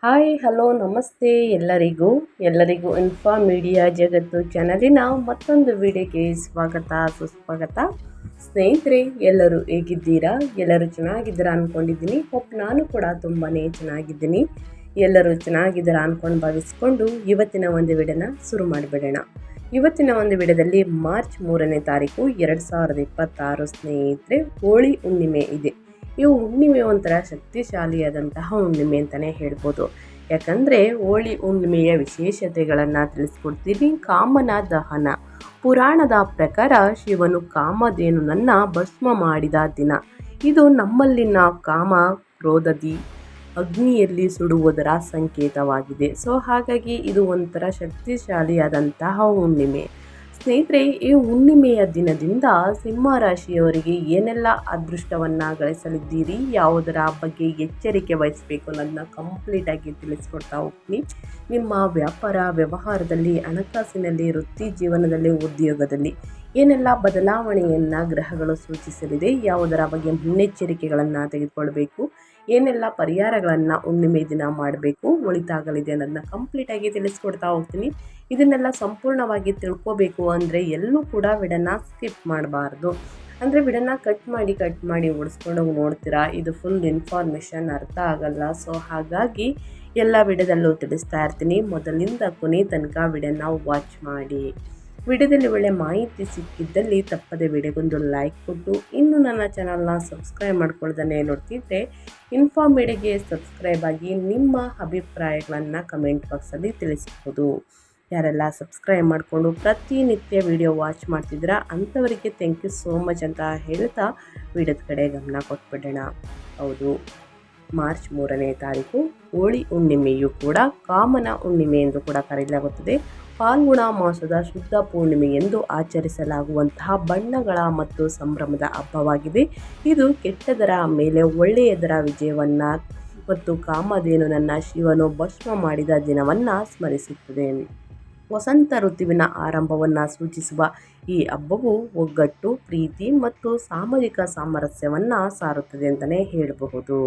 Hi hello ನಮಸ್ತೆ ಎಲ್ಲರಿಗೂ info media ಜಗತ್ತು ಚಾನಲಿನ ಮತ್ತೊಂದು ವಿಡಿಯೋಗೆ ಸ್ವಾಗತ ಸುಸ್ವಾಗತ. ಸ್ನೇಹಿತರೆ, ಎಲ್ಲರೂ ಹೇಗಿದ್ದೀರಾ? ಎಲ್ಲರೂ ಚೆನ್ನಾಗಿದ್ದೀರಾ ಅಂದ್ಕೊಂಡಿದ್ದೀನಿ. ನಾನು ಕೂಡ ತುಂಬಾ ಚೆನ್ನಾಗಿದ್ದೀನಿ. ಎಲ್ಲರೂ ಚೆನ್ನಾಗಿದ್ದೀರಾ ಅಂದ್ಕೊಂಡು ಭಾವಿಸ್ಕೊಂಡು ಇವತ್ತಿನ ಒಂದು ವಿಡಿಯೋನ ಶುರು ಮಾಡಿಬಿಡೋಣ. ಇವತ್ತಿನ ಒಂದು ವಿಡಿಯೋದಲ್ಲಿ ಮಾರ್ಚ್ 3ನೇ ತಾರೀಕು 2026 ಸ್ನೇಹಿತರೆ, ಹೋಳಿ ಹುಣ್ಣಿಮೆ ಇದೆ. ಈ ಹುಣ್ಣಿಮೆ ಒಂಥರ ಶಕ್ತಿಶಾಲಿಯಾದಂತಹ ಹುಣ್ಣಿಮೆ ಅಂತಲೇ ಹೇಳ್ಬೋದು. ಯಾಕಂದರೆ ಹೋಳಿ ಹುಣ್ಣಿಮೆಯ ವಿಶೇಷತೆಗಳನ್ನು ತಿಳಿಸ್ಕೊಡ್ತೀನಿ. ಕಾಮನ ದಹನ. ಪುರಾಣದ ಪ್ರಕಾರ ಶಿವನು ಕಾಮಧೇನುನನ್ನು ಭಸ್ಮ ಮಾಡಿದ ದಿನ. ಇದು ನಮ್ಮಲ್ಲಿನ ಕಾಮ ಕ್ರೋಧದಿ ಅಗ್ನಿಯಲ್ಲಿ ಸುಡುವುದರ ಸಂಕೇತವಾಗಿದೆ. ಹಾಗಾಗಿ ಇದು ಒಂಥರ ಶಕ್ತಿಶಾಲಿಯಾದಂತಹ ಹುಣ್ಣಿಮೆ. ಸ್ನೇಹಿತರೆ, ಈ ಹುಣ್ಣಿಮೆಯ ದಿನದಿಂದ ಸಿಂಹ ರಾಶಿಯವರಿಗೆ ಏನೆಲ್ಲ ಅದೃಷ್ಟವನ್ನು ಗಳಿಸಲಿದ್ದೀರಿ, ಯಾವುದರ ಬಗ್ಗೆ ಎಚ್ಚರಿಕೆ ವಹಿಸಬೇಕು ಅನ್ನೋದನ್ನ ಕಂಪ್ಲೀಟಾಗಿ ತಿಳಿಸ್ಕೊಡ್ತಾ ಹೋಗ್ತೀನಿ. ನಿಮ್ಮ ವ್ಯಾಪಾರ ವ್ಯವಹಾರದಲ್ಲಿ, ಹಣಕಾಸಿನಲ್ಲಿ, ವೃತ್ತಿ ಜೀವನದಲ್ಲಿ, ಉದ್ಯೋಗದಲ್ಲಿ ಏನೆಲ್ಲ ಬದಲಾವಣೆಯನ್ನು ಗ್ರಹಗಳು ಸೂಚಿಸಲಿದೆ, ಯಾವುದರ ಬಗ್ಗೆ ಮುನ್ನೆಚ್ಚರಿಕೆಗಳನ್ನು ತೆಗೆದುಕೊಳ್ಬೇಕು, ಏನೆಲ್ಲ ಪರಿಹಾರಗಳನ್ನು ಹುಣ್ಣಿಮೆ ದಿನ ಮಾಡಬೇಕು, ಒಳಿತಾಗಲಿದೆ ಅನ್ನೋದನ್ನ ಕಂಪ್ಲೀಟಾಗಿ ತಿಳಿಸ್ಕೊಡ್ತಾ ಹೋಗ್ತೀನಿ. ಇದನ್ನೆಲ್ಲ ಸಂಪೂರ್ಣವಾಗಿ ತಿಳ್ಕೋಬೇಕು ಅಂದರೆ ಎಲ್ಲೂ ಕೂಡ ವಿಡನ್ನ ಸ್ಕಿಪ್ ಮಾಡಬಾರ್ದು. ಅಂದರೆ ವಿಡನ್ನ ಕಟ್ ಮಾಡಿ ಓಡಿಸ್ಕೊಂಡೋಗಿ ನೋಡ್ತೀರಾ, ಇದು ಫುಲ್ ಇನ್ಫಾರ್ಮೇಷನ್ ಅರ್ಥ ಆಗಲ್ಲ. ಹಾಗಾಗಿ ಎಲ್ಲ ವಿಡಿಯೋದಲ್ಲೂ ತಿಳಿಸ್ತಾ ಇರ್ತೀನಿ. ಮೊದಲಿಂದ ಕೊನೆ ತನಕ ವಿಡಿಯೋನ ವಾಚ್ ಮಾಡಿ. ವಿಡಿಯೋದಲ್ಲಿ ಒಳ್ಳೆ ಮಾಹಿತಿ ಸಿಕ್ಕಿದ್ದಲ್ಲಿ ತಪ್ಪದೆ ವಿಡಿಯೋಗೊಂದು ಲೈಕ್ ಕೊಟ್ಟು, ಇನ್ನು ನನ್ನ ಚಾನಲ್ನ ಸಬ್ಸ್ಕ್ರೈಬ್ ಮಾಡ್ಕೊಳ್ದೇ ನೋಡ್ತಿದ್ರೆ ಇನ್ಫಾ ಮೀಡಿಯಾಗೆ ಸಬ್ಸ್ಕ್ರೈಬ್ ಆಗಿ ನಿಮ್ಮ ಅಭಿಪ್ರಾಯಗಳನ್ನು ಕಮೆಂಟ್ ಬಾಕ್ಸಲ್ಲಿ ತಿಳಿಸ್ಬೋದು. ಯಾರೆಲ್ಲ ಸಬ್ಸ್ಕ್ರೈಬ್ ಮಾಡಿಕೊಂಡು ಪ್ರತಿನಿತ್ಯ ವಿಡಿಯೋ ವಾಚ್ ಮಾಡ್ತಿದ್ದೀರಾ ಅಂಥವರಿಗೆ ಥ್ಯಾಂಕ್ ಯು ಸೋ ಮಚ್ ಅಂತ ಹೇಳ್ತಾ ವಿಡಿಯೋದ ಕಡೆ ಗಮನ ಕೊಟ್ಬಿಡೋಣ. ಹೌದು, ಮಾರ್ಚ್ 3ನೇ ತಾರೀಕು ಹೋಳಿ ಹುಣ್ಣಿಮೆಯು ಕೂಡ ಕಾಮನ ಹುಣ್ಣಿಮೆ ಎಂದು ಕೂಡ ಕರೆಯಲಾಗುತ್ತದೆ. ಫಾಲ್ಗುಣ ಮಾಸದ ಶುದ್ಧ ಪೂರ್ಣಿಮೆ ಎಂದು ಆಚರಿಸಲಾಗುವಂತಹ ಬಣ್ಣಗಳ ಮತ್ತು ಸಂಭ್ರಮದ ಹಬ್ಬವಾಗಿದೆ. ಇದು ಕೆಟ್ಟದರ ಮೇಲೆ ಒಳ್ಳೆಯದರ ವಿಜಯವನ್ನು ಮತ್ತು ಕಾಮಧೇನುನನ್ನು ಶಿವನು ಭಸ್ಮ ಮಾಡಿದ ದಿನವನ್ನು ಸ್ಮರಿಸುತ್ತದೆ. ವಸಂತ ಋತುವಿನ ಆರಂಭವನ್ನು ಸೂಚಿಸುವ ಈ ಹಬ್ಬವು ಒಗ್ಗಟ್ಟು, ಪ್ರೀತಿ ಮತ್ತು ಸಾಮಾಜಿಕ ಸಾಮರಸ್ಯವನ್ನು ಸಾರುತ್ತದೆ ಅಂತಲೇ ಹೇಳಬಹುದು.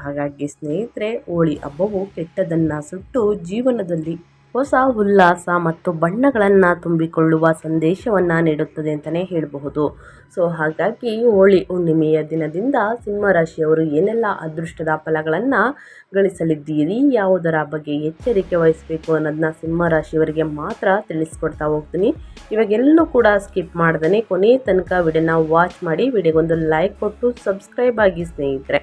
ಹಾಗಾಗಿ ಸ್ನೇಹಿತರೆ, ಹೋಳಿ ಹಬ್ಬವು ಕೆಟ್ಟದನ್ನು ಸುಟ್ಟು ಜೀವನದಲ್ಲಿ ಹೊಸ ಉಲ್ಲಾಸ ಮತ್ತು ಬಣ್ಣಗಳನ್ನು ತುಂಬಿಕೊಳ್ಳುವ ಸಂದೇಶವನ್ನು ನೀಡುತ್ತದೆ ಅಂತಲೇ ಹೇಳಬಹುದು. ಹಾಗಾಗಿ ಹೋಳಿ ಹುಣ್ಣಿಮೆಯ ದಿನದಿಂದ ಸಿಂಹರಾಶಿಯವರು ಏನೆಲ್ಲ ಅದೃಷ್ಟದ ಫಲಗಳನ್ನು ಗಳಿಸಲಿದ್ದೀರಿ, ಯಾವುದರ ಬಗ್ಗೆ ಎಚ್ಚರಿಕೆ ವಹಿಸಬೇಕು ಅನ್ನೋದನ್ನ ಸಿಂಹರಾಶಿಯವರಿಗೆ ಮಾತ್ರ ತಿಳಿಸ್ಕೊಡ್ತಾ ಹೋಗ್ತೀನಿ. ಇವಾಗೆಲ್ಲೂ ಕೂಡ ಸ್ಕಿಪ್ ಮಾಡ್ದೇ ಕೊನೆ ತನಕ ವಿಡಿಯೋನ ವಾಚ್ ಮಾಡಿ, ವಿಡಿಯೋಗೊಂದು ಲೈಕ್ ಕೊಟ್ಟು ಸಬ್ಸ್ಕ್ರೈಬ್ ಆಗಿ ಸ್ನೇಹಿತರೆ.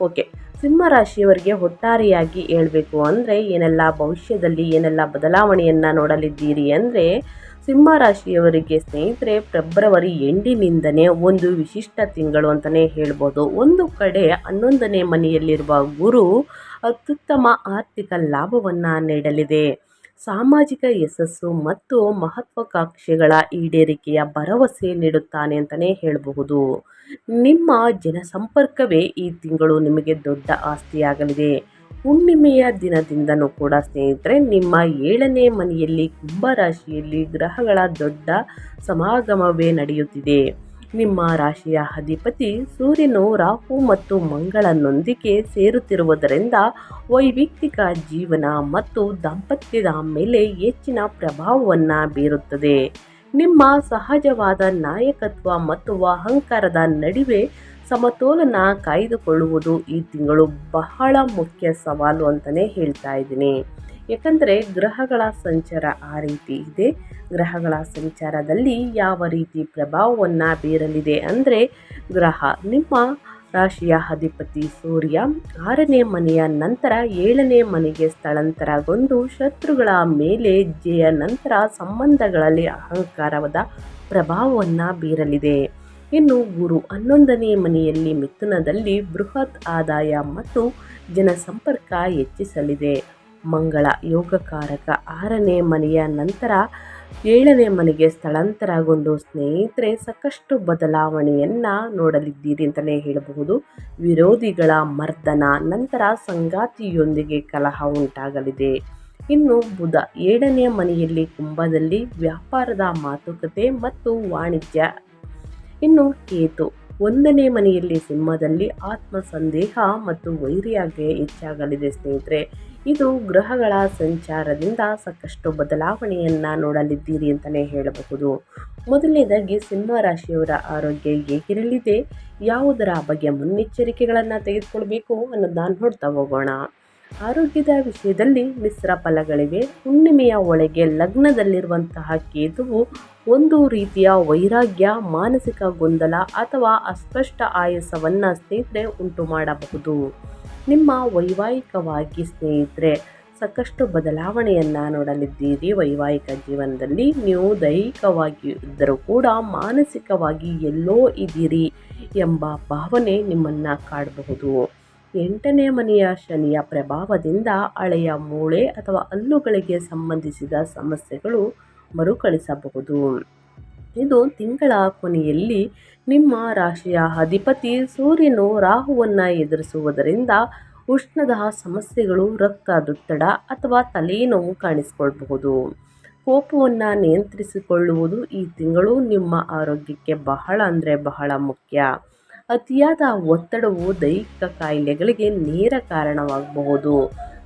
ಓಕೆ, ಸಿಂಹರಾಶಿಯವರಿಗೆ ಒಟ್ಟಾರೆಯಾಗಿ ಹೇಳಬೇಕು ಅಂದರೆ ಏನೆಲ್ಲ ಭವಿಷ್ಯದಲ್ಲಿ ಏನೆಲ್ಲ ಬದಲಾವಣೆಯನ್ನು ನೋಡಲಿದ್ದೀರಿ ಅಂದರೆ, ಸಿಂಹರಾಶಿಯವರಿಗೆ ಸ್ನೇಹಿತರೆ ಫೆಬ್ರವರಿ ಎಂಡಿನಿಂದನೇ ಒಂದು ವಿಶಿಷ್ಟ ತಿಂಗಳು ಅಂತಲೇ ಹೇಳ್ಬೋದು. ಒಂದು ಕಡೆ 11ನೇ ಮನೆಯಲ್ಲಿರುವ ಗುರು ಅತ್ಯುತ್ತಮ ಆರ್ಥಿಕ ಲಾಭವನ್ನು ನೀಡಲಿದೆ. ಸಾಮಾಜಿಕ ಯಶಸ್ಸು ಮತ್ತು ಮಹತ್ವಾಕಾಂಕ್ಷೆಗಳ ಈಡೇರಿಕೆಯ ಭರವಸೆ ನೀಡುತ್ತಾನೆ ಅಂತಲೇ ಹೇಳಬಹುದು. ನಿಮ್ಮ ಜನಸಂಪರ್ಕವೇ ಈ ತಿಂಗಳು ನಿಮಗೆ ದೊಡ್ಡ ಆಸ್ತಿಯಾಗಲಿದೆ. ಹುಣ್ಣಿಮೆಯ ದಿನದಿಂದನೂ ಕೂಡ ಸ್ನೇಹಿತರೆ, ನಿಮ್ಮ 7ನೇ ಮನೆಯಲ್ಲಿ ಕುಂಭರಾಶಿಯಲ್ಲಿ ಗ್ರಹಗಳ ದೊಡ್ಡ ಸಮಾಗಮವೇ ನಡೆಯುತ್ತಿದೆ. ನಿಮ್ಮ ರಾಶಿಯ ಅಧಿಪತಿ ಸೂರ್ಯನು ರಾಹು ಮತ್ತು ಮಂಗಳನೊಂದಿಗೆ ಸೇರುತ್ತಿರುವುದರಿಂದ ವೈಯಕ್ತಿಕ ಜೀವನ ಮತ್ತು ದಾಂಪತ್ಯದ ಮೇಲೆ ಹೆಚ್ಚಿನ ಪ್ರಭಾವವನ್ನು ಬೀರುತ್ತದೆ. ನಿಮ್ಮ ಸಹಜವಾದ ನಾಯಕತ್ವ ಮತ್ತು ಅಹಂಕಾರದ ನಡುವೆ ಸಮತೋಲನ ಕಾಯ್ದುಕೊಳ್ಳುವುದು ಈ ತಿಂಗಳು ಬಹಳ ಮುಖ್ಯ ಸವಾಲು ಅಂತಲೇ ಹೇಳ್ತಾ ಇದ್ದೀನಿ. ಯಾಕಂದರೆ ಗ್ರಹಗಳ ಸಂಚಾರ ಆ ರೀತಿ ಇದೆ. ಗ್ರಹಗಳ ಸಂಚಾರದಲ್ಲಿ ಯಾವ ರೀತಿ ಪ್ರಭಾವವನ್ನು ಬೀರಲಿದೆ ಅಂದರೆ, ಗ್ರಹ ನಿಮ್ಮ ರಾಶಿಯ ಅಧಿಪತಿ ಸೂರ್ಯ 6ನೇ ಮನೆಯ ನಂತರ 7ನೇ ಮನೆಗೆ ಸ್ಥಳಾಂತರಗೊಂಡು ಶತ್ರುಗಳ ಮೇಲೆ ಜಯ, ನಂತರ ಸಂಬಂಧಗಳಲ್ಲಿ ಅಹಂಕಾರದ ಪ್ರಭಾವವನ್ನು ಬೀರಲಿದೆ. ಇನ್ನು ಗುರು 11ನೇ ಮನೆಯಲ್ಲಿ ಮಿಥುನದಲ್ಲಿ ಬೃಹತ್ ಆದಾಯ ಮತ್ತು ಜನಸಂಪರ್ಕ ಹೆಚ್ಚಿಸಲಿದೆ. ಮಂಗಳ ಯೋಗಕಾರಕ 6ನೇ ಮನೆಯ ನಂತರ 7ನೇ ಮನೆಗೆ ಸ್ಥಳಾಂತರಗೊಂಡು ಸ್ನೇಹಿತರೆ ಸಾಕಷ್ಟು ಬದಲಾವಣೆಯನ್ನು ನೋಡಲಿದ್ದೀರಿ ಅಂತಲೇ ಹೇಳಬಹುದು. ವಿರೋಧಿಗಳ ಮರ್ದನ ನಂತರ ಸಂಗಾತಿಯೊಂದಿಗೆ ಕಲಹ ಉಂಟಾಗಲಿದೆ. ಇನ್ನು ಬುಧ 7ನೇ ಮನೆಯಲ್ಲಿ ಕುಂಭದಲ್ಲಿ ವ್ಯಾಪಾರದ ಮಾತುಕತೆ ಮತ್ತು ವಾಣಿಜ್ಯ. ಇನ್ನು ಕೇತು ಒಂದನೇ ಮನೆಯಲ್ಲಿ ಸಿಂಹದಲ್ಲಿ ಆತ್ಮ ಸಂದೇಹ ಮತ್ತು ವೈರಾಗ್ಯ ಹೆಚ್ಚಾಗಲಿದೆ ಸ್ನೇಹಿತರೆ. ಇದು ಗ್ರಹಗಳ ಸಂಚಾರದಿಂದ ಸಾಕಷ್ಟು ಬದಲಾವಣೆಯನ್ನು ನೋಡಲಿದ್ದೀರಿ ಅಂತಲೇ ಹೇಳಬಹುದು. ಮೊದಲನೇದಾಗಿ ಸಿಂಹ ರಾಶಿಯವರ ಆರೋಗ್ಯ ಹೇಗಿರಲಿದೆ, ಯಾವುದರ ಬಗ್ಗೆ ಮುನ್ನೆಚ್ಚರಿಕೆಗಳನ್ನು ತೆಗೆದುಕೊಳ್ಬೇಕು ಅನ್ನೋದನ್ನ ನೋಡ್ತಾ ಹೋಗೋಣ. ಆರೋಗ್ಯದ ವಿಷಯದಲ್ಲಿ ಮಿಶ್ರ ಫಲಗಳಿವೆ. ಹುಣ್ಣಿಮೆಯ ಒಳಗೆ ಲಗ್ನದಲ್ಲಿರುವಂತಹ ಕೇತುವು ಒಂದು ರೀತಿಯ ವೈರಾಗ್ಯ, ಮಾನಸಿಕ ಗೊಂದಲ ಅಥವಾ ಅಸ್ಪಷ್ಟ ಆಯಾಸವನ್ನು ಸ್ನೇಹಿತರೆ ಉಂಟು ಮಾಡಬಹುದು. ನಿಮ್ಮ ವೈವಾಹಿಕವಾಗಿ ಸ್ನೇಹಿತರೆ ಸಾಕಷ್ಟು ಬದಲಾವಣೆಯನ್ನು ನೋಡಲಿದ್ದೀರಿ. ವೈವಾಹಿಕ ಜೀವನದಲ್ಲಿ ನೀವು ದೈಹಿಕವಾಗಿ ಇದ್ದರೂ ಕೂಡ ಮಾನಸಿಕವಾಗಿ ಎಲ್ಲೋ ಇದ್ದೀರಿ ಎಂಬ ಭಾವನೆ ನಿಮ್ಮನ್ನು ಕಾಡಬಹುದು. 8ನೇ ಮನೆಯ ಶನಿಯ ಪ್ರಭಾವದಿಂದ ಹಳೆಯ ಮೂಳೆ ಅಥವಾ ಹಲ್ಲುಗಳಿಗೆ ಸಂಬಂಧಿಸಿದ ಸಮಸ್ಯೆಗಳು ಮರುಕಳಿಸಬಹುದು. ಇದು ತಿಂಗಳ ಕೊನೆಯಲ್ಲಿ ನಿಮ್ಮ ರಾಶಿಯ ಅಧಿಪತಿ ಸೂರ್ಯನು ರಾಹುವನ್ನು ಎದುರಿಸುವುದರಿಂದ ಉಷ್ಣದ ಸಮಸ್ಯೆಗಳು, ರಕ್ತದೊತ್ತಡ ಅಥವಾ ತಲೆನೋವು ಕಾಣಿಸಿಕೊಳ್ಳಬಹುದು. ಕೋಪವನ್ನು ನಿಯಂತ್ರಿಸಿಕೊಳ್ಳುವುದು ಈ ತಿಂಗಳು ನಿಮ್ಮ ಆರೋಗ್ಯಕ್ಕೆ ಬಹಳ ಮುಖ್ಯ. ಅತಿಯಾದ ಒತ್ತಡವು ದೈಹಿಕ ಕಾಯಿಲೆಗಳಿಗೆ ನೇರ ಕಾರಣವಾಗಬಹುದು.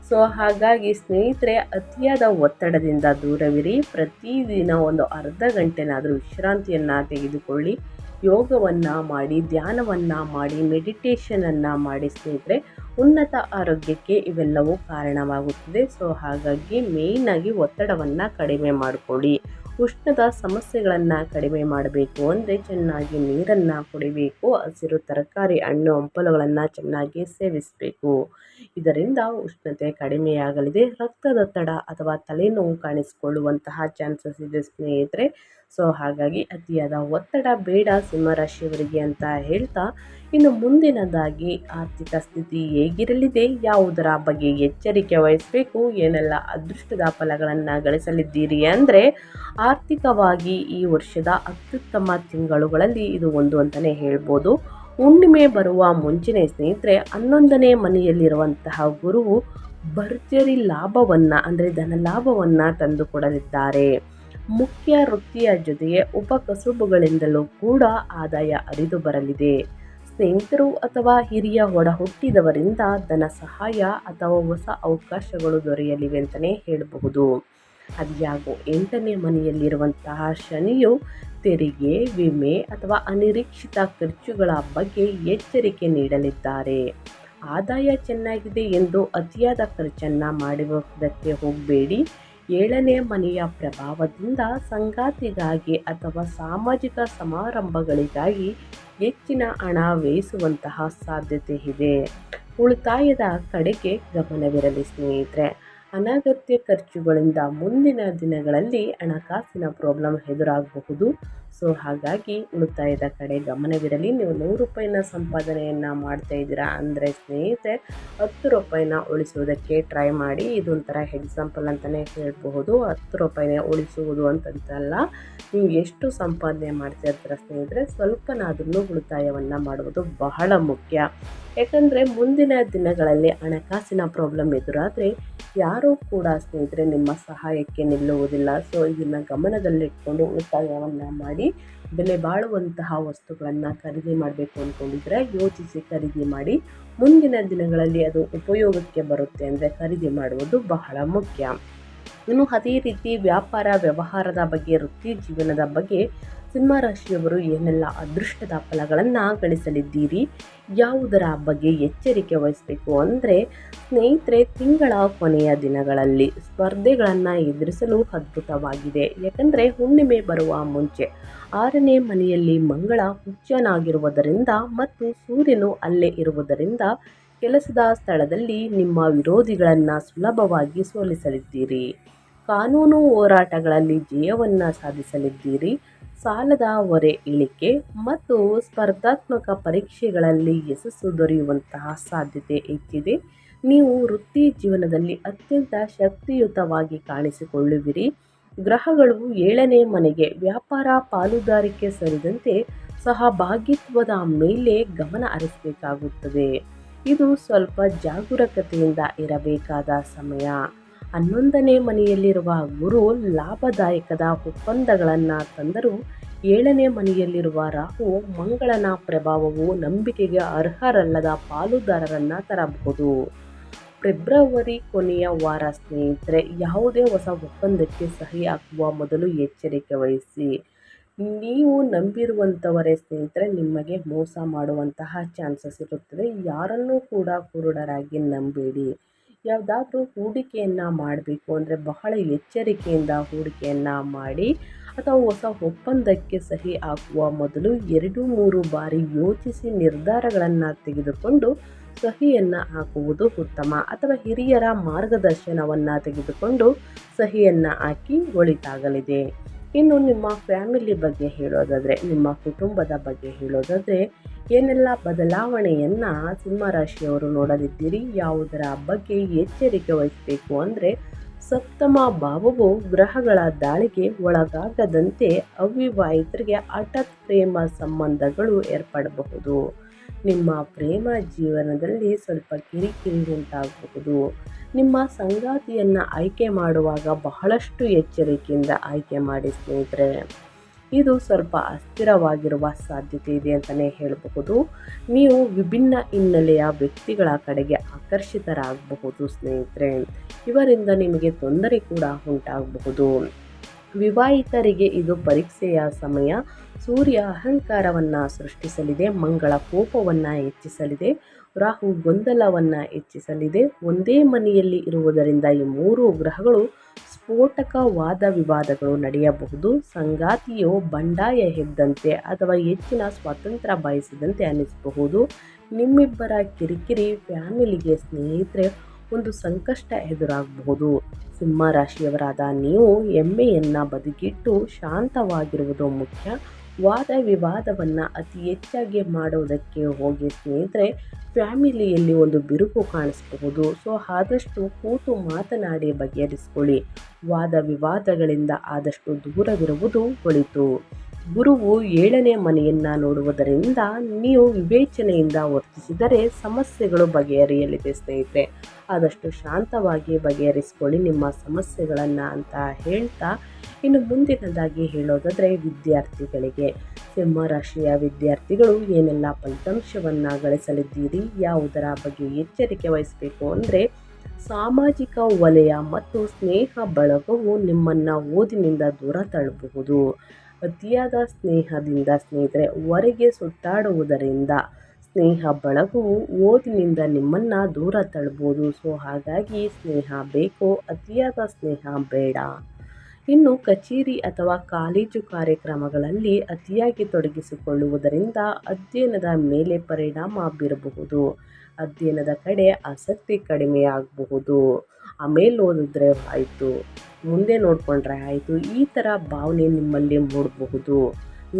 ಸೊ ಹಾಗಾಗಿ ಸ್ನೇಹಿತರೆ, ಅತಿಯಾದ ಒತ್ತಡದಿಂದ ದೂರವಿರಿ. ಪ್ರತಿದಿನ ಒಂದು ಅರ್ಧ ಗಂಟೆನಾದರೂ ವಿಶ್ರಾಂತಿಯನ್ನು ತೆಗೆದುಕೊಳ್ಳಿ. ಯೋಗವನ್ನು ಮಾಡಿ, ಧ್ಯಾನವನ್ನು ಮಾಡಿ, ಮೆಡಿಟೇಷನನ್ನು ಮಾಡಿ ಸ್ನೇಹಿತರೆ. ಉನ್ನತ ಆರೋಗ್ಯಕ್ಕೆ ಇವೆಲ್ಲವೂ ಕಾರಣವಾಗುತ್ತದೆ. ಸೊ ಹಾಗಾಗಿ ಮೇಯ್ನಾಗಿ ಒತ್ತಡವನ್ನು ಕಡಿಮೆ ಮಾಡಿಕೊಳ್ಳಿ. ಉಷ್ಣದ ಸಮಸ್ಯೆಗಳನ್ನು ಕಡಿಮೆ ಮಾಡಬೇಕು ಅಂದರೆ ಚೆನ್ನಾಗಿ ನೀರನ್ನು ಕುಡಿಬೇಕು. ಹಸಿರು ತರಕಾರಿ, ಹಣ್ಣು ಹಂಪಲುಗಳನ್ನು ಚೆನ್ನಾಗಿ ಸೇವಿಸಬೇಕು. ಇದರಿಂದ ಉಷ್ಣತೆ ಕಡಿಮೆಯಾಗಲಿದೆ. ರಕ್ತದೊತ್ತಡ ಅಥವಾ ತಲೆನೋವು ಕಾಣಿಸಿಕೊಳ್ಳುವಂತಹ ಚಾನ್ಸಸ್ ಇದೆ ಸ್ನೇಹಿತರೆ. ಸೊ ಹಾಗಾಗಿ ಅತಿಯಾದ ಒತ್ತಡ ಬೇಡ ಸಿಂಹರಾಶಿಯವರಿಗೆ ಅಂತ ಹೇಳ್ತಾ, ಇನ್ನು ಮುಂದಿನದಾಗಿ ಆರ್ಥಿಕ ಸ್ಥಿತಿ ಹೇಗಿರಲಿದೆ, ಯಾವುದರ ಬಗ್ಗೆ ಎಚ್ಚರಿಕೆ ವಹಿಸಬೇಕು, ಏನೆಲ್ಲ ಅದೃಷ್ಟದ ಫಲಗಳನ್ನು ಗಳಿಸಲಿದ್ದೀರಿ ಅಂದರೆ, ಆರ್ಥಿಕವಾಗಿ ಈ ವರ್ಷದ ಅತ್ಯುತ್ತಮ ತಿಂಗಳುಗಳಲ್ಲಿ ಇದು ಒಂದು ಅಂತಲೇ ಹೇಳ್ಬೋದು. ಹುಣ್ಣಿಮೆ ಬರುವ ಮುಂಚಿನ ಸ್ನೇಹಿತರೆ 11ನೇ ಮನೆಯಲ್ಲಿರುವಂತಹ ಗುರುವು ಭರ್ಜರಿ ಲಾಭವನ್ನು ಅಂದರೆ ಧನ ಲಾಭವನ್ನು ತಂದುಕೊಡಲಿದ್ದಾರೆ. ಮುಖ್ಯ ವೃತ್ತಿಯ ಜೊತೆಗೆ ಉಪಕಸುಬುಗಳಿಂದಲೂ ಕೂಡ ಆದಾಯ ಹರಿದು ಬರಲಿದೆ. ಸ್ನೇಹಿತರು ಅಥವಾ ಹಿರಿಯ ಒಡ ಹುಟ್ಟಿದವರಿಂದ ಧನ ಸಹಾಯ ಅಥವಾ ಹೊಸ ಅವಕಾಶಗಳು ದೊರೆಯಲಿವೆ ಅಂತಲೇ ಹೇಳಬಹುದು. ಅದ್ಯಾಗೋ 8ನೇ ಮನೆಯಲ್ಲಿರುವಂತಹ ಶನಿಯು ತೆರಿಗೆ, ವಿಮೆ ಅಥವಾ ಅನಿರೀಕ್ಷಿತ ಖರ್ಚುಗಳ ಬಗ್ಗೆ ಎಚ್ಚರಿಕೆ ನೀಡಲಿದ್ದಾರೆ. ಆದಾಯ ಚೆನ್ನಾಗಿದೆ ಎಂದು ಅತಿಯಾದ ಖರ್ಚನ್ನು ಮಾಡುವುದಕ್ಕೆ ಹೋಗಬೇಡಿ. 7ನೇ ಮನೆಯ ಪ್ರಭಾವದಿಂದ ಸಂಗಾತಿಗಾಗಿ ಅಥವಾ ಸಾಮಾಜಿಕ ಸಮಾರಂಭಗಳಿಗಾಗಿ ಹೆಚ್ಚಿನ ಹಣ ವ್ಯಯಿಸುವಂತಹ ಸಾಧ್ಯತೆ ಇದೆ. ಉಳಿತಾಯದ ಕಡೆಗೆ ಗಮನವಿರಲಿ ಸ್ನೇಹಿತರೆ. ಅನಗತ್ಯ ಖರ್ಚುಗಳಿಂದ ಮುಂದಿನ ದಿನಗಳಲ್ಲಿ ಹಣಕಾಸಿನ ಪ್ರಾಬ್ಲಮ್ ಎದುರಾಗಬಹುದು. ಸೊ ಹಾಗಾಗಿ ಉಳಿತಾಯದ ಕಡೆ ಗಮನವಿರಲಿ. ನೀವು 100 ರೂಪಾಯಿನ ಸಂಪಾದನೆಯನ್ನು ಮಾಡ್ತಾ ಇದ್ದೀರಾ ಅಂದರೆ ಸ್ನೇಹಿತರೆ 10 ರೂಪಾಯಿನ ಉಳಿಸುವುದಕ್ಕೆ ಟ್ರೈ ಮಾಡಿ. ಇದೊಂಥರ ಎಕ್ಸಾಂಪಲ್ ಅಂತಲೇ ಹೇಳಬಹುದು. 10 ರೂಪಾಯಿನ ಉಳಿಸುವುದು ಅಂತಂತಲ್ಲ, ನೀವು ಎಷ್ಟು ಸಂಪಾದನೆ ಮಾಡ್ತಾ ಇರ್ತೀರ ಸ್ನೇಹಿತರೆ, ಸ್ವಲ್ಪನಾದ್ರೂ ಉಳಿತಾಯವನ್ನು ಮಾಡುವುದು ಬಹಳ ಮುಖ್ಯ. ಯಾಕಂದರೆ ಮುಂದಿನ ದಿನಗಳಲ್ಲಿ ಹಣಕಾಸಿನ ಪ್ರಾಬ್ಲಮ್ ಎದುರಾದರೆ ಯಾರೂ ಕೂಡ ಸ್ನೇಹಿತರೆ ನಿಮ್ಮ ಸಹಾಯಕ್ಕೆ ನಿಲ್ಲುವುದಿಲ್ಲ. ಸೊ ಇದನ್ನು ಗಮನದಲ್ಲಿಟ್ಕೊಂಡು ಉಳಿತಾಯವನ್ನು ಮಾಡಿ. ಬೆಲೆ ಬಾಳುವಂತಹ ವಸ್ತುಗಳನ್ನು ಖರೀದಿ ಮಾಡಬೇಕು ಅಂದ್ಕೊಂಡಿದ್ರೆ ಯೋಚಿಸಿ ಖರೀದಿ ಮಾಡಿ. ಮುಂದಿನ ದಿನಗಳಲ್ಲಿ ಅದು ಉಪಯೋಗಕ್ಕೆ ಬರುತ್ತೆ ಅಂದರೆ ಖರೀದಿ ಮಾಡುವುದು ಬಹಳ ಮುಖ್ಯ. ಇನ್ನು ಅದೇ ರೀತಿ ವ್ಯಾಪಾರ ವ್ಯವಹಾರದ ಬಗ್ಗೆ, ವೃತ್ತಿ ಜೀವನದ ಬಗ್ಗೆ ಸಿಂಹರಾಶಿಯವರು ಏನೆಲ್ಲ ಅದೃಷ್ಟದ ಫಲಗಳನ್ನು ಗಳಿಸಲಿದ್ದೀರಿ, ಯಾವುದರ ಬಗ್ಗೆ ಎಚ್ಚರಿಕೆ ವಹಿಸಬೇಕು ಅಂದರೆ ಸ್ನೇಹಿತರೆ, ತಿಂಗಳ ಕೊನೆಯ ದಿನಗಳಲ್ಲಿ ಸ್ಪರ್ಧೆಗಳನ್ನು ಎದುರಿಸಲು ಅದ್ಭುತವಾಗಿದೆ. ಯಾಕಂದರೆ ಹುಣ್ಣಿಮೆ ಬರುವ ಮುಂಚೆ 6ನೇ ಮನೆಯಲ್ಲಿ ಮಂಗಳ ಉಚ್ಚನಾಗಿರುವುದರಿಂದ ಮತ್ತು ಸೂರ್ಯನು ಅಲ್ಲೇ ಇರುವುದರಿಂದ ಕೆಲಸದ ಸ್ಥಳದಲ್ಲಿ ನಿಮ್ಮ ವಿರೋಧಿಗಳನ್ನು ಸುಲಭವಾಗಿ ಸೋಲಿಸಲಿದ್ದೀರಿ. ಕಾನೂನು ಹೋರಾಟಗಳಲ್ಲಿ ಜಯವನ್ನು ಸಾಧಿಸಲಿದ್ದೀರಿ. ಸಾಲದ ಹೊರೆ ಇಳಿಕೆ ಮತ್ತು ಸ್ಪರ್ಧಾತ್ಮಕ ಪರೀಕ್ಷೆಗಳಲ್ಲಿ ಯಶಸ್ಸು ದೊರೆಯುವಂತಹ ಸಾಧ್ಯತೆ ಹೆಚ್ಚಿದೆ. ನೀವು ವೃತ್ತಿ ಜೀವನದಲ್ಲಿ ಅತ್ಯಂತ ಶಕ್ತಿಯುತವಾಗಿ ಕಾಣಿಸಿಕೊಳ್ಳುವಿರಿ. ಗ್ರಹಗಳು 7ನೇ ಮನೆಗೆ ವ್ಯಾಪಾರ, ಪಾಲುದಾರಿಕೆ ಸೇರಿದಂತೆ ಸಹಭಾಗಿತ್ವದ ಮೇಲೆ ಗಮನ ಹರಿಸಬೇಕಾಗುತ್ತದೆ. ಇದು ಸ್ವಲ್ಪ ಜಾಗರೂಕತೆಯಿಂದ ಇರಬೇಕಾದ ಸಮಯ. 11ನೇ ಮನೆಯಲ್ಲಿರುವ ಗುರು ಲಾಭದಾಯಕದ ಒಪ್ಪಂದಗಳನ್ನು ತಂದರೂ 7ನೇ ಮನೆಯಲ್ಲಿರುವ ರಾಹು ಮಂಗಳನ ಪ್ರಭಾವವು ನಂಬಿಕೆಗೆ ಅರ್ಹರಲ್ಲದ ಪಾಲುದಾರರನ್ನ ತರಬಹುದು. ಫೆಬ್ರವರಿ ಕೊನೆಯ ವಾರ ಸ್ನೇಹಿತರೆ, ಯಾವುದೇ ಹೊಸ ಒಪ್ಪಂದಕ್ಕೆ ಸಹಿ ಹಾಕುವ ಮೊದಲು ಎಚ್ಚರಿಕೆ ವಹಿಸಿ. ನೀವು ನಂಬಿರುವಂಥವರೇ ಸ್ನೇಹಿತರೆ ನಿಮಗೆ ಮೋಸ ಮಾಡುವಂತಹ ಚಾನ್ಸಸ್ ಇರುತ್ತದೆ. ಯಾರನ್ನೂ ಕೂಡ ಕುರುಡರಾಗಿ ನಂಬೇಡಿ. ಯಾವುದಾದ್ರೂ ಹೂಡಿಕೆಯನ್ನು ಮಾಡಬೇಕು ಅಂದರೆ ಬಹಳ ಎಚ್ಚರಿಕೆಯಿಂದ ಹೂಡಿಕೆಯನ್ನು ಮಾಡಿ, ಅಥವಾ ಹೊಸ ಒಪ್ಪಂದಕ್ಕೆ ಸಹಿ ಹಾಕುವ ಮೊದಲು 2-3 ಬಾರಿ ಯೋಚಿಸಿ ನಿರ್ಧಾರಗಳನ್ನು ತೆಗೆದುಕೊಂಡು ಸಹಿಯನ್ನು ಹಾಕುವುದು ಉತ್ತಮ. ಅಥವಾ ಹಿರಿಯರ ಮಾರ್ಗದರ್ಶನವನ್ನು ತೆಗೆದುಕೊಂಡು ಸಹಿಯನ್ನು ಹಾಕಿ ಒಳಿತಾಗಲಿದೆ. ಇನ್ನು ನಿಮ್ಮ ಫ್ಯಾಮಿಲಿ ಬಗ್ಗೆ ಹೇಳೋದಾದರೆ, ನಿಮ್ಮ ಕುಟುಂಬದ ಬಗ್ಗೆ ಹೇಳೋದಾದರೆ, ಏನೆಲ್ಲ ಬದಲಾವಣೆಯನ್ನು ಸಿಂಹರಾಶಿಯವರು ನೋಡಲಿದ್ದೀರಿ, ಯಾವುದರ ಬಗ್ಗೆ ಎಚ್ಚರಿಕೆ ವಹಿಸಬೇಕು ಅಂದರೆ, ಸಪ್ತಮ ಭಾವವು ಗ್ರಹಗಳ ದಾಳಿಗೆ ಒಳಗಾಗದಂತೆ ಅವಿವಾಹಿತರಿಗೆ ಹಠಾತ್ ಪ್ರೇಮ ಸಂಬಂಧಗಳು ಏರ್ಪಡಬಹುದು. ನಿಮ್ಮ ಪ್ರೇಮ ಜೀವನದಲ್ಲಿ ಸ್ವಲ್ಪ ಕಿರಿಕಿರಿ ಉಂಟಾಗಬಹುದು. ನಿಮ್ಮ ಸಂಗಾತಿಯನ್ನು ಆಯ್ಕೆ ಮಾಡುವಾಗ ಬಹಳಷ್ಟು ಎಚ್ಚರಿಕೆಯಿಂದ ಆಯ್ಕೆ ಮಾಡಿ ಸ್ನೇಹಿತರೆ. ಇದು ಸ್ವಲ್ಪ ಅಸ್ಥಿರವಾಗಿರುವ ಸಾಧ್ಯತೆ ಇದೆ ಅಂತಲೇ ಹೇಳಬಹುದು. ನೀವು ವಿಭಿನ್ನ ಹಿನ್ನೆಲೆಯ ವ್ಯಕ್ತಿಗಳ ಕಡೆಗೆ ಆಕರ್ಷಿತರಾಗಬಹುದು ಸ್ನೇಹಿತರೆ. ಇವರಿಂದ ನಿಮಗೆ ತೊಂದರೆ ಕೂಡ ಉಂಟಾಗಬಹುದು. ವಿವಾಹಿತರಿಗೆ ಇದು ಪರೀಕ್ಷೆಯ ಸಮಯ. ಸೂರ್ಯ ಅಹಂಕಾರವನ್ನು ಸೃಷ್ಟಿಸಲಿದೆ, ಮಂಗಳ ಕೋಪವನ್ನು ಹೆಚ್ಚಿಸಲಿದೆ, ರಾಹು ಗೊಂದಲವನ್ನು ಹೆಚ್ಚಿಸಲಿದೆ. ಒಂದೇ ಮನೆಯಲ್ಲಿ ಇರುವುದರಿಂದ ಈ 3 ಗ್ರಹಗಳು ಸ್ಫೋಟಕ ವಾದ ವಿವಾದಗಳು ನಡೆಯಬಹುದು. ಸಂಗಾತಿಯು ಬಂಡಾಯ ಎದ್ದಂತೆ ಅಥವಾ ಹೆಚ್ಚಿನ ಸ್ವಾತಂತ್ರ್ಯ ಬಯಸಿದಂತೆ ಅನಿಸಬಹುದು. ನಿಮ್ಮಿಬ್ಬರ ಕಿರಿಕಿರಿ ಫ್ಯಾಮಿಲಿಗೆ ಸ್ನೇಹಿತರೆ ಒಂದು ಸಂಕಷ್ಟ ಎದುರಾಗಬಹುದು. ಸಿಂಹರಾಶಿಯವರಾದ ನೀವು ಹೆಮ್ಮೆಯನ್ನು ಬದಿಗಿಟ್ಟು ಶಾಂತವಾಗಿರುವುದು ಮುಖ್ಯ. ವಾದ ವಿವಾದವನ್ನು ಅತಿ ಹೆಚ್ಚಾಗಿ ಮಾಡುವುದಕ್ಕೆ ಹೋಗಿ ಸ್ನೇಹಿತರೆ ಫ್ಯಾಮಿಲಿಯಲ್ಲಿ ಒಂದು ಬಿರುಕು ಕಾಣಿಸಬಹುದು. ಸೊ ಆದಷ್ಟು ಕೂತು ಮಾತನಾಡಿ ಬಗೆಹರಿಸಿಕೊಳ್ಳಿ. ವಾದ ವಿವಾದಗಳಿಂದ ಆದಷ್ಟು ದೂರವಿರುವುದು ಒಳಿತು. ಗುರುವು 7ನೇ ಮನೆಯನ್ನು ನೋಡುವುದರಿಂದ ನೀವು ವಿವೇಚನೆಯಿಂದ ವರ್ತಿಸಿದರೆ ಸಮಸ್ಯೆಗಳು ಬಗೆಹರಿಯಲಿದೆ ಸ್ನೇಹಿತರೆ. ಆದಷ್ಟು ಶಾಂತವಾಗಿ ಬಗೆಹರಿಸಿಕೊಳ್ಳಿ ನಿಮ್ಮ ಸಮಸ್ಯೆಗಳನ್ನು ಅಂತ ಹೇಳ್ತಾ, ಇನ್ನು ಮುಂದಿನದಾಗಿ ಹೇಳೋದಾದರೆ ವಿದ್ಯಾರ್ಥಿಗಳಿಗೆ, ಸಿಂಹರಾಶಿಯ ವಿದ್ಯಾರ್ಥಿಗಳು ಏನೆಲ್ಲ ಫಲಿತಾಂಶವನ್ನು ಗಳಿಸಲಿದ್ದೀರಿ, ಯಾವುದರ ಬಗ್ಗೆ ಎಚ್ಚರಿಕೆ ವಹಿಸಬೇಕು ಅಂದರೆ, ಸಾಮಾಜಿಕ ವಲಯ ಮತ್ತು ಸ್ನೇಹ ಬಳಗವು ನಿಮ್ಮನ್ನು ಓದಿನಿಂದ ದೂರ ತಳ್ಳಬಹುದು. ಅತಿಯಾದ ಸ್ನೇಹದಿಂದ ಸ್ನೇಹಿತರೆ ಹೊರಗೆ ಸುತ್ತಾಡುವುದರಿಂದ ಸ್ನೇಹ ಬಳಗವು ಓದಿನಿಂದ ನಿಮ್ಮನ್ನು ದೂರ ತಳ್ಳಬಹುದು. ಸೊ ಹಾಗಾಗಿ ಸ್ನೇಹ ಬೇಕು, ಅತಿಯಾದ ಸ್ನೇಹ ಬೇಡ. ಇನ್ನು ಕಚೇರಿ ಅಥವಾ ಕಾಲೇಜು ಕಾರ್ಯಕ್ರಮಗಳಲ್ಲಿ ಅತಿಯಾಗಿ ತೊಡಗಿಸಿಕೊಳ್ಳುವುದರಿಂದ ಅಧ್ಯಯನದ ಮೇಲೆ ಪರಿಣಾಮ ಬೀರಬಹುದು. ಅಧ್ಯಯನದ ಕಡೆ ಆಸಕ್ತಿ ಕಡಿಮೆಯಾಗಬಹುದು. ಆಮೇಲೆ ಓದಿದ್ರೆ ಆಯಿತು, ಮುಂದೆ ನೋಡಿಕೊಂಡ್ರೆ ಆಯಿತು, ಈ ಥರ ಭಾವನೆ ನಿಮ್ಮಲ್ಲಿ ಮೂಡಬಹುದು.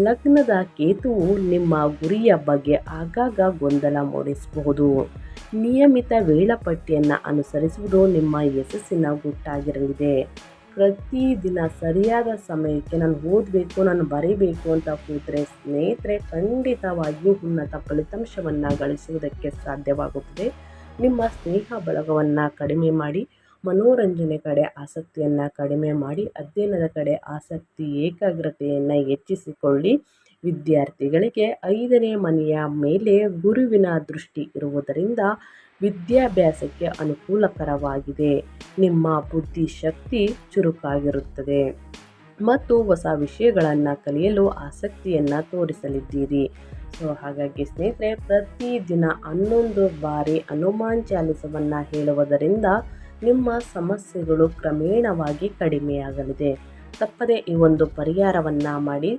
ಲಗ್ನದ ಕೇತುವು ನಿಮ್ಮ ಗುರಿಯ ಬಗ್ಗೆ ಆಗಾಗ ಗೊಂದಲ ಮೂಡಿಸಬಹುದು. ನಿಯಮಿತ ವೇಳಾಪಟ್ಟಿಯನ್ನು ಅನುಸರಿಸುವುದು ನಿಮ್ಮ ಯಶಸ್ಸಿನ ಗುಟ್ಟಾಗಿರಲಿದೆ. ಪ್ರತಿದಿನ ಸರಿಯಾದ ಸಮಯಕ್ಕೆ ನಾನು ಓದಬೇಕು, ನಾನು ಬರೀಬೇಕು ಅಂತ ಕೂತ್ರೆ ಸ್ನೇಹಿತರೆ ಖಂಡಿತವಾಗಿಯೂ ಉನ್ನತ ಫಲಿತಾಂಶವನ್ನು ಗಳಿಸುವುದಕ್ಕೆ ಸಾಧ್ಯವಾಗುತ್ತದೆ. ನಿಮ್ಮ ಸ್ನೇಹ ಬಳಗವನ್ನು ಕಡಿಮೆ ಮಾಡಿ, ಮನೋರಂಜನೆ ಕಡೆ ಆಸಕ್ತಿಯನ್ನು ಕಡಿಮೆ ಮಾಡಿ, ಅಧ್ಯಯನದ ಕಡೆ ಆಸಕ್ತಿ ಏಕಾಗ್ರತೆಯನ್ನು ಹೆಚ್ಚಿಸಿಕೊಳ್ಳಿ. ವಿದ್ಯಾರ್ಥಿಗಳಿಗೆ 5ನೇ ಮನೆಯ ಮೇಲೆ ಗುರುವಿನ ದೃಷ್ಟಿ ಇರುವುದರಿಂದ ವಿದ್ಯಾಭ್ಯಾಸಕ್ಕೆ ಅನುಕೂಲಕರವಾಗಿದೆ. ನಿಮ್ಮ ಬುದ್ಧಿಶಕ್ತಿ ಚುರುಕಾಗಿರುತ್ತದೆ ಮತ್ತು ಹೊಸ ವಿಷಯಗಳನ್ನು ಕಲಿಯಲು ಆಸಕ್ತಿಯನ್ನು ತೋರಿಸಲಿದ್ದೀರಿ. ಸೊ ಹಾಗಾಗಿ ಸ್ನೇಹಿತರೆ ಪ್ರತಿದಿನ 11 ಬಾರಿ ಹನುಮಾನ್ ಚಾಲಿಸವನ್ನು ಹೇಳುವುದರಿಂದ ನಿಮ್ಮ ಸಮಸ್ಯೆಗಳು ಕ್ರಮೇಣವಾಗಿ ಕಡಿಮೆಯಾಗಲಿದೆ. ತಪ್ಪದೆ ಈ ಒಂದು ಪರಿಹಾರವನ್ನು ಮಾಡಿ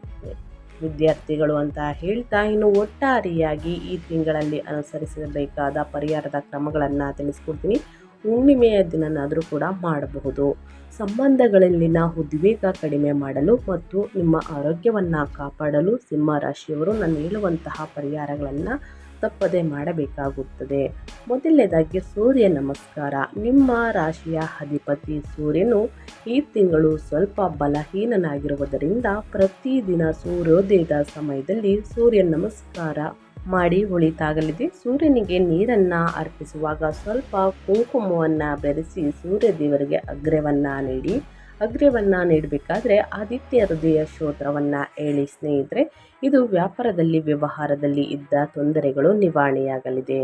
ವಿದ್ಯಾರ್ಥಿಗಳು ಅಂತ ಹೇಳ್ತಾ, ಇನ್ನು ಒಟ್ಟಾರೆಯಾಗಿ ಈ ತಿಂಗಳಲ್ಲಿ ಅನುಸರಿಸಬೇಕಾದ ಪರಿಹಾರದ ಕ್ರಮಗಳನ್ನು ತಿಳಿಸ್ಕೊಡ್ತೀನಿ. ಹುಣ್ಣಿಮೆಯ ದಿನನಾದರೂ ಕೂಡ ಮಾಡಬಹುದು. ಸಂಬಂಧಗಳಲ್ಲಿನ ಉದ್ವೇಗ ಕಡಿಮೆ ಮಾಡಲು ಮತ್ತು ನಿಮ್ಮ ಆರೋಗ್ಯವನ್ನು ಕಾಪಾಡಲು ಸಿಂಹರಾಶಿಯವರು ನಾನು ಹೇಳುವಂತಹ ಪರಿಹಾರಗಳನ್ನು ತಪ್ಪದೆ ಮಾಡಬೇಕಾಗುತ್ತದೆ. ಮೊದಲನೇದಾಗಿ ಸೂರ್ಯ ನಮಸ್ಕಾರ. ನಿಮ್ಮ ರಾಶಿಯ ಅಧಿಪತಿ ಸೂರ್ಯನು ಈ ತಿಂಗಳು ಸ್ವಲ್ಪ ಬಲಹೀನನಾಗಿರುವುದರಿಂದ ಪ್ರತಿದಿನ ಸೂರ್ಯೋದಯದ ಸಮಯದಲ್ಲಿ ಸೂರ್ಯ ನಮಸ್ಕಾರ ಮಾಡಿ ಒಳಿತಾಗಲಿದೆ. ಸೂರ್ಯನಿಗೆ ನೀರನ್ನು ಅರ್ಪಿಸುವಾಗ ಸ್ವಲ್ಪ ಕುಂಕುಮವನ್ನು ಬೆರೆಸಿ ಸೂರ್ಯ ದೇವರಿಗೆ ಅಗ್ರ್ಯವನ್ನು ನೀಡಿ ಅಗ್ರ್ಯವನ್ನು ನೀಡಬೇಕಾದ್ರೆ ಆದಿತ್ಯ ಹೃದಯ ಸ್ತೋತ್ರವನ್ನು ಹೇಳಿ ಸ್ನೇಹಿತರೆ. ಇದು ವ್ಯಾಪಾರದಲ್ಲಿ ವ್ಯವಹಾರದಲ್ಲಿ ಇದ್ದ ತೊಂದರೆಗಳು ನಿವಾರಣೆಯಾಗಲಿದೆ.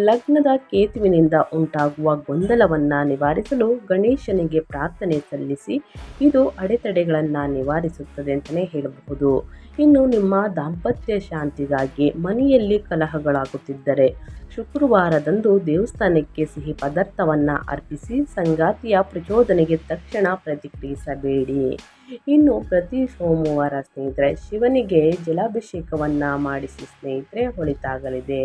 ಲಗ್ನದ ಕೇತುವಿನಿಂದ ಉಂಟಾಗುವ ಗೊಂದಲವನ್ನು ನಿವಾರಿಸಲು ಗಣೇಶನಿಗೆ ಪ್ರಾರ್ಥನೆ ಸಲ್ಲಿಸಿ. ಇದು ಅಡೆತಡೆಗಳನ್ನು ನಿವಾರಿಸುತ್ತದೆ ಅಂತಲೇ ಹೇಳಬಹುದು. ಇನ್ನು ನಿಮ್ಮ ದಾಂಪತ್ಯ ಶಾಂತಿಗಾಗಿ ಮನೆಯಲ್ಲಿ ಕಲಹಗಳಾಗುತ್ತಿದ್ದರೆ ಶುಕ್ರವಾರದಂದು ದೇವಸ್ಥಾನಕ್ಕೆ ಸಿಹಿ ಪದಾರ್ಥವನ್ನು ಅರ್ಪಿಸಿ. ಸಂಗಾತಿಯ ಪ್ರಚೋದನೆಗೆ ತಕ್ಷಣ ಪ್ರತಿಕ್ರಿಯಿಸಬೇಡಿ. ಇನ್ನು ಪ್ರತಿ ಸೋಮವಾರ ಸ್ನೇಹಿತರೆ ಶಿವನಿಗೆ ಜಲಾಭಿಷೇಕವನ್ನು ಮಾಡಿಸಿ ಸ್ನೇಹಿತರೆ, ಒಳಿತಾಗಲಿದೆ.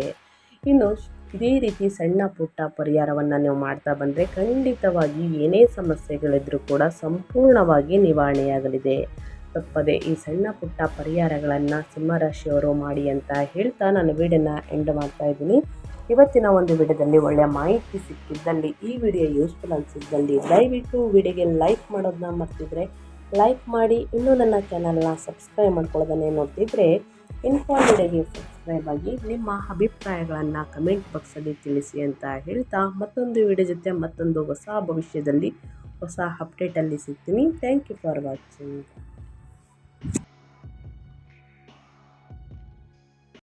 ಇನ್ನು ಇದೇ ರೀತಿ ಸಣ್ಣ ಪುಟ್ಟ ಪರಿಹಾರವನ್ನು ನೀವು ಮಾಡ್ತಾ ಬಂದರೆ ಖಂಡಿತವಾಗಿ ಏನೇ ಸಮಸ್ಯೆಗಳಿದ್ರೂ ಕೂಡ ಸಂಪೂರ್ಣವಾಗಿ ನಿವಾರಣೆಯಾಗಲಿದೆ. ತಪ್ಪದೆ ಈ ಸಣ್ಣ ಪುಟ್ಟ ಪರಿಹಾರಗಳನ್ನು ಸಿಂಹರಾಶಿಯವರು ಮಾಡಿ ಅಂತ ಹೇಳ್ತಾ ನಾನು ವಿಡಿಯೋನ ಎಂಡ್ ಮಾಡ್ತಾ ಇದ್ದೀನಿ. ಇವತ್ತಿನ ಒಂದು ವಿಡಿಯೋದಲ್ಲಿ ಒಳ್ಳೆಯ ಮಾಹಿತಿ ಸಿಕ್ಕಿದ್ದಲ್ಲಿ, ಈ ವಿಡಿಯೋ ಯೂಸ್ಫುಲ್ ಅನಿಸಿದ್ದಲ್ಲಿ ದಯವಿಟ್ಟು ವಿಡಿಯೋಗೆ ಲೈಕ್ ಮಾಡೋದನ್ನ ಮರ್ತಿದ್ರೆ ಲೈಕ್ ಮಾಡಿ. ಇನ್ನೂ ನನ್ನ ಚಾನಲ್ನ ಸಬ್ಸ್ಕ್ರೈಬ್ ಮಾಡ್ಕೊಳ್ಳೋದನ್ನೇ ನೋಡ್ತಿದ್ರೆ ವಿಡಿಯೋಗೆ ಸಬ್ಸ್ಕ್ರೈಬ್ ಆಗಿ ನಿಮ್ಮ ಅಭಿಪ್ರಾಯಗಳನ್ನು ಕಮೆಂಟ್ ಬಾಕ್ಸಲ್ಲಿ ತಿಳಿಸಿ ಅಂತ ಹೇಳ್ತಾ ಮತ್ತೊಂದು ವಿಡಿಯೋ ಜೊತೆ ಮತ್ತೊಂದು ಹೊಸ ಭವಿಷ್ಯದಲ್ಲಿ ಹೊಸ ಅಪ್ಡೇಟಲ್ಲಿ ಸಿಗ್ತೀನಿ. Thank you for watching.